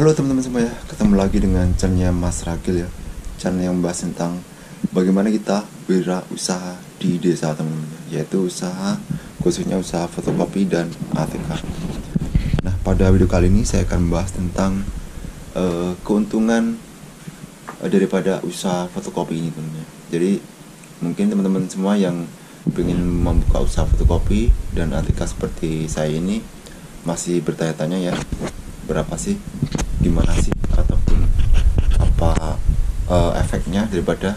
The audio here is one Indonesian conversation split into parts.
Halo teman-teman semua ya, ketemu lagi dengan channelnya Mas Ragil ya. Channel yang membahas tentang bagaimana kita berwirausaha di desa teman-teman, yaitu usaha khususnya usaha fotokopi dan ATK. Nah, pada video kali ini saya akan membahas tentang keuntungan daripada usaha fotokopi ini teman-teman. Jadi mungkin teman-teman semua yang ingin membuka usaha fotokopi dan ATK seperti saya ini masih bertanya-tanya ya, berapa sih, gimana sih, ataupun apa efeknya daripada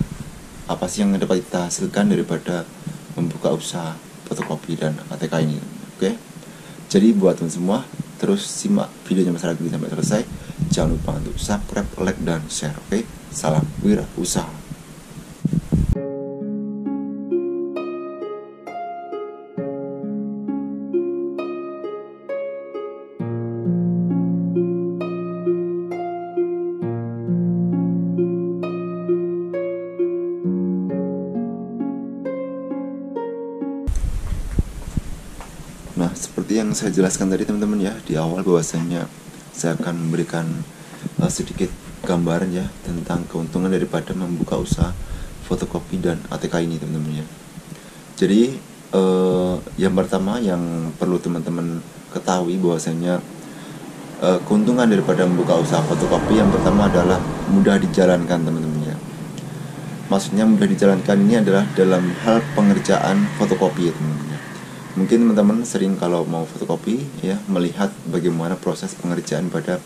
apa sih yang dapat kita hasilkan daripada membuka usaha fotokopi dan ATK ini. Oke, jadi buat teman semua terus simak videonya Mas Ragil sampai selesai. Jangan lupa untuk subscribe, like, dan share. Oke, salam wirausaha. Nah, seperti yang saya jelaskan tadi teman-teman ya di awal, bahwasanya saya akan memberikan sedikit gambaran ya tentang keuntungan daripada membuka usaha fotokopi dan ATK ini teman-teman ya. Jadi yang pertama yang perlu teman-teman ketahui bahwasanya keuntungan daripada membuka usaha fotokopi yang pertama adalah mudah dijalankan teman-teman ya. Maksudnya mudah dijalankan ini adalah dalam hal pengerjaan fotokopi ya teman-teman ya. Mungkin teman-teman sering kalau mau fotokopi ya melihat bagaimana proses pengerjaan pada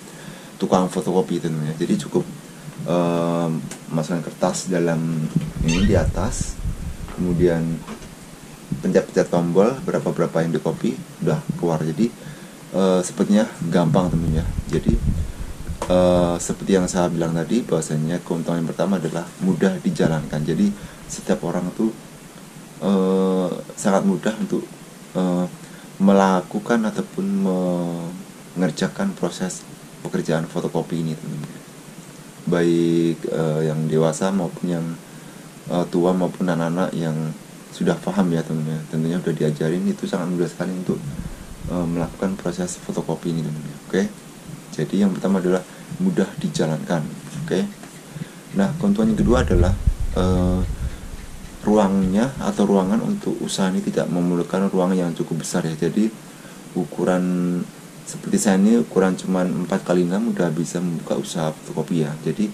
tukang fotokopi itu ya. Jadi cukup masukkan kertas dalam ini di atas, kemudian pencet-pencet tombol berapa yang dikopi udah keluar. Jadi sepertinya gampang teman ya. Jadi seperti yang saya bilang tadi, bahwasanya keuntungan yang pertama adalah mudah dijalankan. Jadi setiap orang tuh sangat mudah untuk melakukan ataupun mengerjakan proses pekerjaan fotokopi ini teman-teman. Baik yang dewasa maupun yang tua maupun anak-anak yang sudah paham ya teman-teman. Tentunya sudah diajarin, itu sangat mudah sekali untuk melakukan proses fotokopi ini teman-teman. Oke. Jadi yang pertama adalah mudah dijalankan. Oke. Nah, keuntungan yang kedua adalah ruangnya atau ruangan untuk usaha ini tidak memerlukan ruang yang cukup besar ya. Jadi ukuran seperti saya ini ukuran cuma 4x6 udah bisa membuka usaha fotokopi ya. Jadi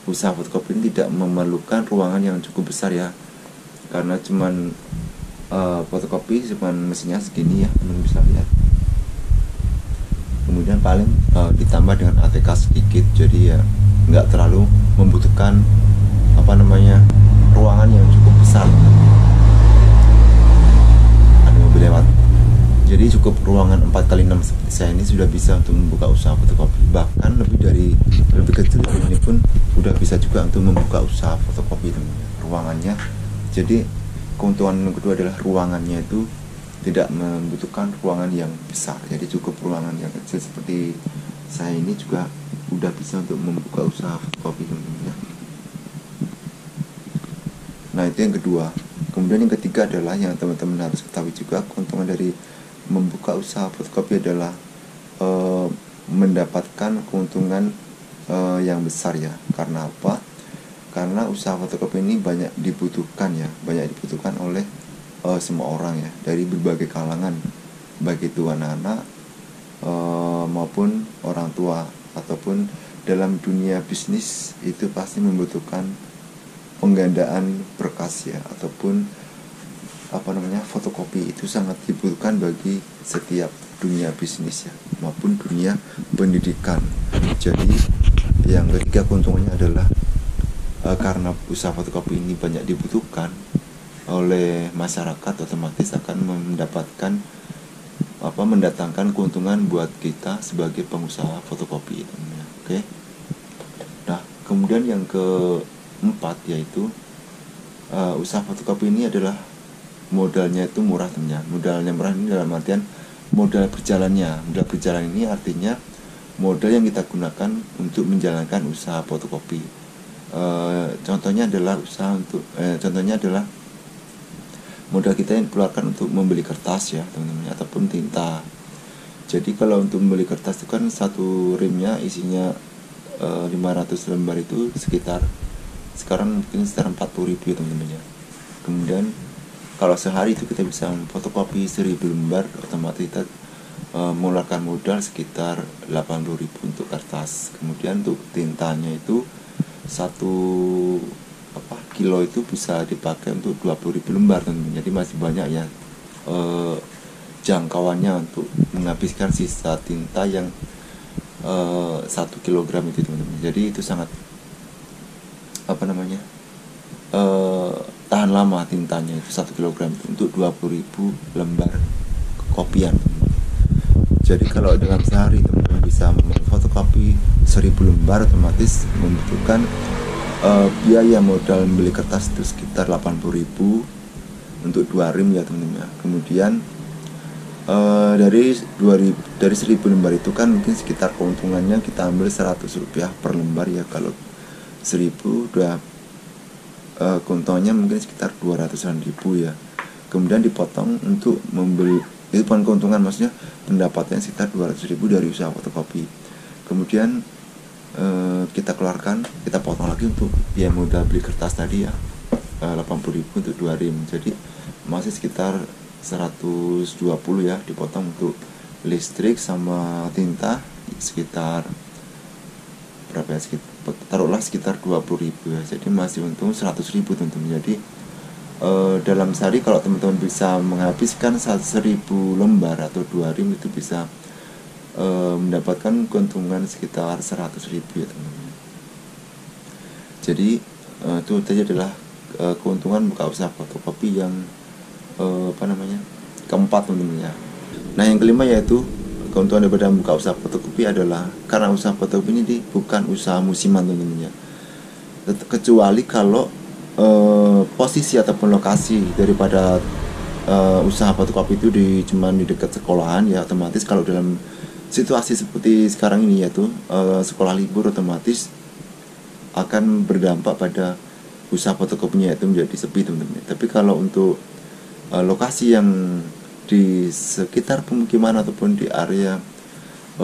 usaha fotokopi ini tidak memerlukan ruangan yang cukup besar ya, karena cuman fotokopi cuman mesinnya segini ya, teman bisa lihat. Kemudian paling ditambah dengan ATK sedikit, jadi ya nggak terlalu membutuhkan ruangan yang cukup besar. Ada mobil lewat. Jadi cukup ruangan 4x6 seperti saya ini sudah bisa untuk membuka usaha fotokopi. Bahkan lebih kecil dari ini pun udah bisa juga untuk membuka usaha fotokopi teman-teman. Ruangannya. Jadi keuntungan yang kedua adalah ruangannya itu tidak membutuhkan ruangan yang besar. Jadi cukup ruangan yang kecil seperti saya ini juga udah bisa untuk membuka usaha fotokopi teman-teman. Nah, itu yang kedua. Kemudian yang ketiga adalah yang teman-teman harus ketahui juga, keuntungan dari membuka usaha fotokopi adalah mendapatkan keuntungan yang besar ya. Karena apa? Karena usaha fotokopi ini banyak dibutuhkan oleh semua orang ya, dari berbagai kalangan, baik itu anak-anak maupun orang tua, ataupun dalam dunia bisnis itu pasti membutuhkan penggandaan berkas ya, ataupun fotokopi itu sangat dibutuhkan bagi setiap dunia bisnis ya, maupun dunia pendidikan. Jadi yang ketiga keuntungannya adalah karena usaha fotokopi ini banyak dibutuhkan oleh masyarakat, otomatis akan mendatangkan keuntungan buat kita sebagai pengusaha fotokopi itu ya. Oke. Nah, kemudian yang keempat yaitu usaha fotokopi ini adalah modalnya itu murah teman-teman. Modalnya murah ini dalam artian modal berjalannya. Modal berjalan ini artinya modal yang kita gunakan untuk menjalankan usaha fotokopi. Contohnya adalah modal kita yang keluarkan untuk membeli kertas ya teman-teman, ataupun tinta. Jadi kalau untuk membeli kertas itu kan satu rimnya isinya 500 lembar itu sekarang mungkin sekitar 40.000 ya teman-teman ya. Kemudian kalau sehari itu kita bisa fotokopi 1000 lembar, otomatis kita mengeluarkan modal sekitar 80.000 untuk kertas. Kemudian untuk tintanya itu 1 kilo itu bisa dipakai untuk 20.000 lembar teman-teman. Jadi masih banyak ya jangkauannya untuk menghabiskan sisa tinta yang 1 kilogram itu teman-teman. Jadi itu sangat tahan lama tintanya itu 1 kilogram itu untuk 20.000 lembar kopian. Jadi kalau dalam sehari teman-teman bisa memfotokopi 1000 lembar, otomatis membutuhkan biaya modal membeli kertas itu sekitar 80.000 untuk 2 rim ya teman-teman. Kemudian dari 1000 lembar itu kan mungkin sekitar keuntungannya kita ambil Rp100 per lembar ya. Kalau 1000 udah keuntungannya mungkin sekitar 200.000 ya. Kemudian dipotong untuk membeli, itu bukan keuntungan, maksudnya pendapatannya sekitar 200.000 dari usaha fotokopi. Kemudian kita keluarkan, kita potong lagi untuk biaya modal beli kertas tadi ya, 80.000 untuk 2 rim. Jadi masih sekitar 120 ya, dipotong untuk listrik sama tinta sekitar berapa ya, taruhlah sekitar 20.000 ya. Jadi masih untung 100.000 teman-teman. Jadi dalam sehari kalau teman-teman bisa menghabiskan 1.000 lembar atau 2 rim itu bisa mendapatkan keuntungan sekitar 100.000 ya teman-teman. Jadi itu tadi adalah keuntungan buka usaha fotokopi yang keempat teman-teman ya. Nah yang kelima yaitu keuntungan daripada buka usaha fotokopi adalah karena usaha fotokopi ini bukan usaha musiman teman-teman ya. Kecuali kalau posisi ataupun lokasi daripada usaha fotokopi itu cuman di dekat sekolahan ya, otomatis kalau dalam situasi seperti sekarang ini yaitu sekolah libur, otomatis akan berdampak pada usaha fotokopinya itu menjadi sepi teman-teman. Tapi kalau untuk lokasi yang di sekitar pemukiman ataupun di area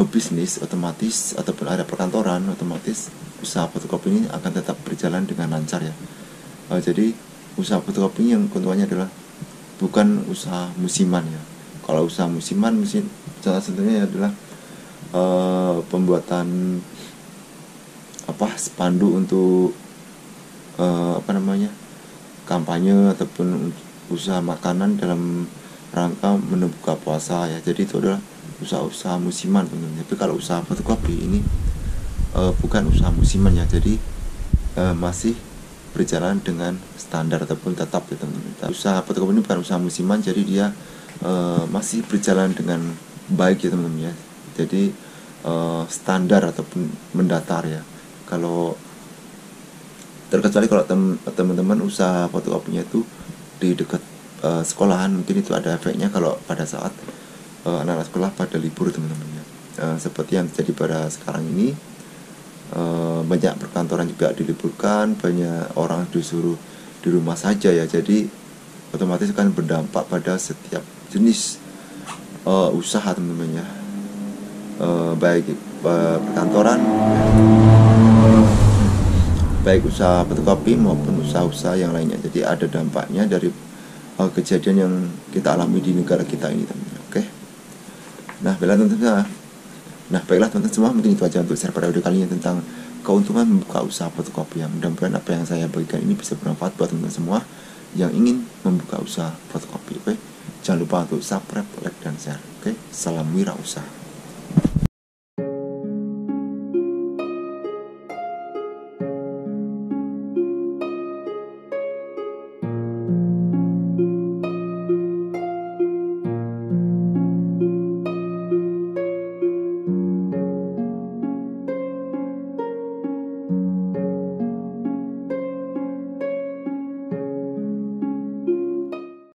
bisnis otomatis ataupun area perkantoran, otomatis usaha fotokopi ini akan tetap berjalan dengan lancar ya. Jadi usaha fotokopi yang keuntungannya adalah bukan usaha musiman ya. Kalau usaha musiman salah satunya adalah pembuatan spanduk untuk kampanye ataupun usaha makanan dalam rangka membuka puasa ya. Jadi itu adalah usaha-usaha musiman teman-teman. Tapi kalau usaha fotokopi ini bukan usaha musiman ya. Jadi masih berjalan dengan standar ataupun tetap ya teman-teman. Usaha fotokopi ini bukan usaha musiman, jadi dia masih berjalan dengan baik ya teman-teman ya. Jadi standar ataupun mendatar ya. Kalau terkecuali kalau teman-teman usaha fotokopinya itu di dekat sekolahan, mungkin itu ada efeknya kalau pada saat anak-anak sekolah pada libur teman-teman ya. Seperti yang terjadi pada sekarang ini, banyak perkantoran juga diliburkan, banyak orang disuruh di rumah saja ya. Jadi otomatis akan berdampak pada setiap jenis usaha teman-teman ya, baik perkantoran, baik usaha fotokopi maupun usaha-usaha yang lainnya. Jadi ada dampaknya dari kejadian yang kita alami di negara kita ini teman-teman. Oke. Nah, baiklah teman-teman semua, mungkin itu aja untuk share pada video kali ini tentang keuntungan membuka usaha fotokopi. Mudah-mudahan apa yang saya bagikan ini bisa bermanfaat buat teman-teman semua yang ingin membuka usaha fotokopi. Oke. Jangan lupa untuk subscribe, like, dan share. Oke. Salam wirausaha.